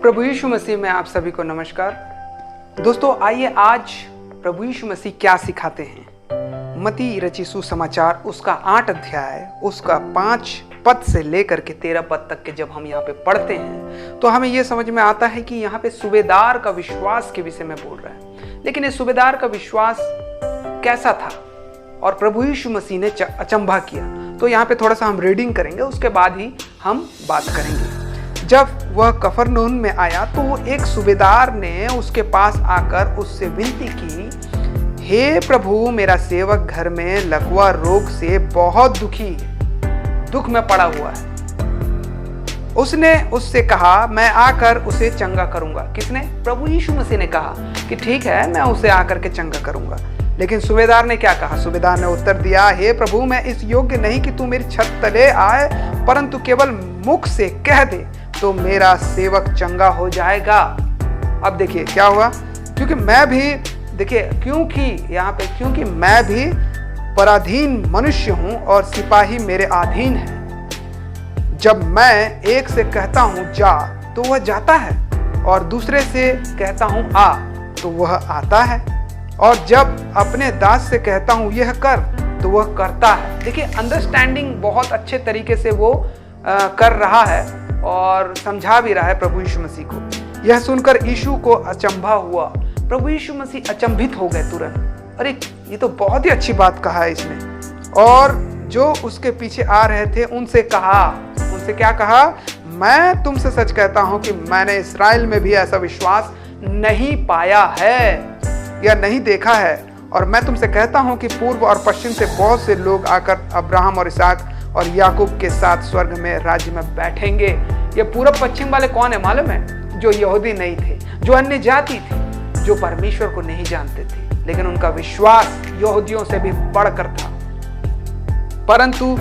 प्रभु यीशु मसीह में आप सभी को नमस्कार। दोस्तों आइए आज प्रभु यीशु मसीह क्या सिखाते हैं। मत्ती रचित सुसमाचार उसका 8 अध्याय उसका 5 पद से लेकर के 13 पद तक के जब हम यहाँ पे पढ़ते हैं तो हमें ये समझ में आता है कि यहाँ पे सूबेदार का विश्वास के विषय में बोल रहा है। लेकिन इस सूबेदार का विश्वास कैसा था और प्रभु यीशु मसीह ने अचंभा किया, तो यहाँ पे थोड़ा सा हम रीडिंग करेंगे, उसके बाद ही हम बात करेंगे। जब वह कफरनहूम में आया तो एक सूबेदार ने उसके पास आकर उससे विनती की, हे प्रभु, मेरा सेवक घर में लकवा रोग से बहुत दुख में पड़ा हुआ है। उसने उससे कहा, मैं आकर उसे चंगा करूंगा। किसने? प्रभु यीशु मसीह ने कहा कि ठीक है, मैं उसे आकर के चंगा करूंगा। लेकिन सूबेदार ने क्या कहा? सूबेदार ने उत्तर दिया, हे प्रभु, मैं इस योग्य नहीं कि तू मेरी छत तले आए, परंतु केवल मुख से कह दे तो मेरा सेवक चंगा हो जाएगा। अब देखिए क्या हुआ, क्योंकि मैं भी पराधीन मनुष्य हूं और सिपाही मेरे अधीन है। जब मैं एक से कहता हूं जा तो वह जाता है, और दूसरे से कहता हूं आ तो वह आता है, और जब अपने दास से कहता हूं यह कर तो वह करता है। देखिए अंडरस्टैंडिंग बहुत अच्छे तरीके से वो कर रहा है और समझा भी रहा है प्रभु यीशु मसीह को। यह सुनकर यीशु को अचंभा हुआ। प्रभु यीशु मसीह अचंभित हो गए तुरंत। अरे ये तो बहुत ही अच्छी बात कहा है इसने। और जो उसके पीछे आ रहे थे उनसे क्या कहा? मैं तुमसे सच कहता हूं कि मैंने इस्राएल में भी ऐसा विश्वास नहीं पाया है या नहीं देखा है। और मैं तुमसे कहता हूं कि पूर्व और पश्चिम से बहुत से लोग आकर अब्राहम और इसहाक और याकूब के साथ स्वर्ग में राज्य में बैठेंगे। ये पूर्व पश्चिम वाले कौन है मालूम है? जो यहूदी नहीं थे, जो अन्य जाति थे, जो परमेश्वर को नहीं जानते थे, लेकिन उनका विश्वास यहूदियों से भी बढ़कर था। परंतु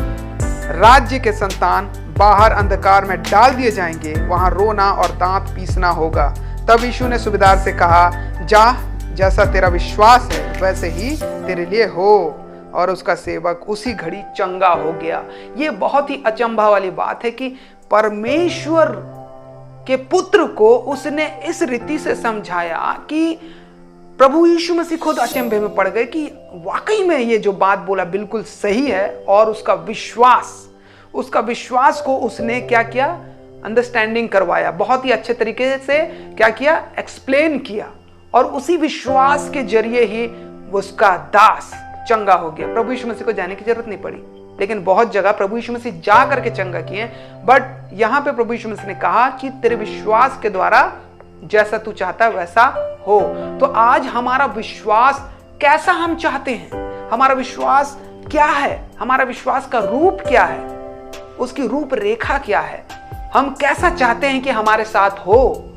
राज्य के संतान बाहर अंधकार में डाल दिए जाएंगे, वहां रोना और दांत पीसना होगा। तब यीशु ने सूबेदार से कहा, जा, जैसा तेरा विश्वास है वैसे ही तेरे लिए हो। और उसका सेवक उसी घड़ी चंगा हो गया। ये बहुत ही अचंभा वाली बात है कि परमेश्वर के पुत्र को उसने इस रीति से समझाया कि प्रभु यीशु मसीह खुद अचंभे में पड़ गए कि वाकई में ये जो बात बोला बिल्कुल सही है। और उसका विश्वास को उसने क्या किया? अंडरस्टैंडिंग करवाया, बहुत ही अच्छे तरीके से क्या किया? एक्सप्लेन किया। और उसी विश्वास के जरिए ही उसका दास चंगा हो गया। प्रभु यीशु मसीह को जाने की जरूरत नहीं पड़ी, लेकिन बहुत जगह प्रभु यीशु मसीह जा करके चंगा किए। बट यहाँ पे प्रभु यीशु मसीह ने कहा कि तेरे विश्वास के द्वारा जैसा तू चाहता है वैसा हो। तो आज हमारा विश्वास कैसा हम चाहते हैं? हमारा विश्वास क्या है? हमारा विश्वास का रूप क्या है? उसकी रूपरेखा क्या है? हम कैसा चाहते हैं कि हमारे साथ हो?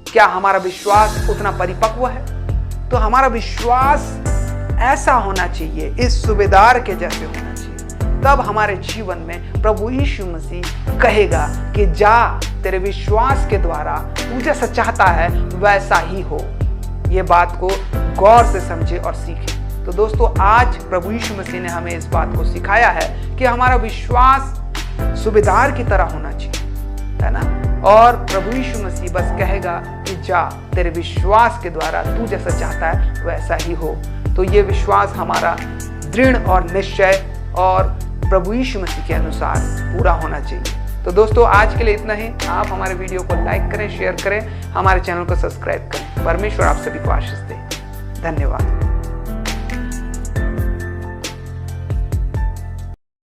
क्या हमारा विश्वास उतना परिपक्व है? तो हमारा विश्वास ऐसा होना चाहिए, इस सूबेदार के जैसे होना चाहिए। तब हमारे जीवन में प्रभु यीशु मसीह कहेगा कि जा, तेरे विश्वास के द्वारा तू जैसा चाहता है वैसा ही हो। ये बात को गौर से समझे और सीखे। तो दोस्तों आज प्रभु यीशु मसीह ने हमें इस बात को सिखाया है कि हमारा विश्वास सूबेदार की तरह होना चाहिए, है ना। और प्रभु यीशु मसीह बस कहेगा कि जा, तेरे विश्वास के द्वारा तू जैसा चाहता है वैसा ही हो। तो ये विश्वास हमारा दृढ़ और निश्चय और प्रभु यीशु मसीह के अनुसार पूरा होना चाहिए। तो दोस्तों आज के लिए इतना ही। आप हमारे वीडियो को लाइक करें, शेयर करें, हमारे चैनल को सब्सक्राइब करें। परमेश्वर आप सभी को आशीष दे। धन्यवाद।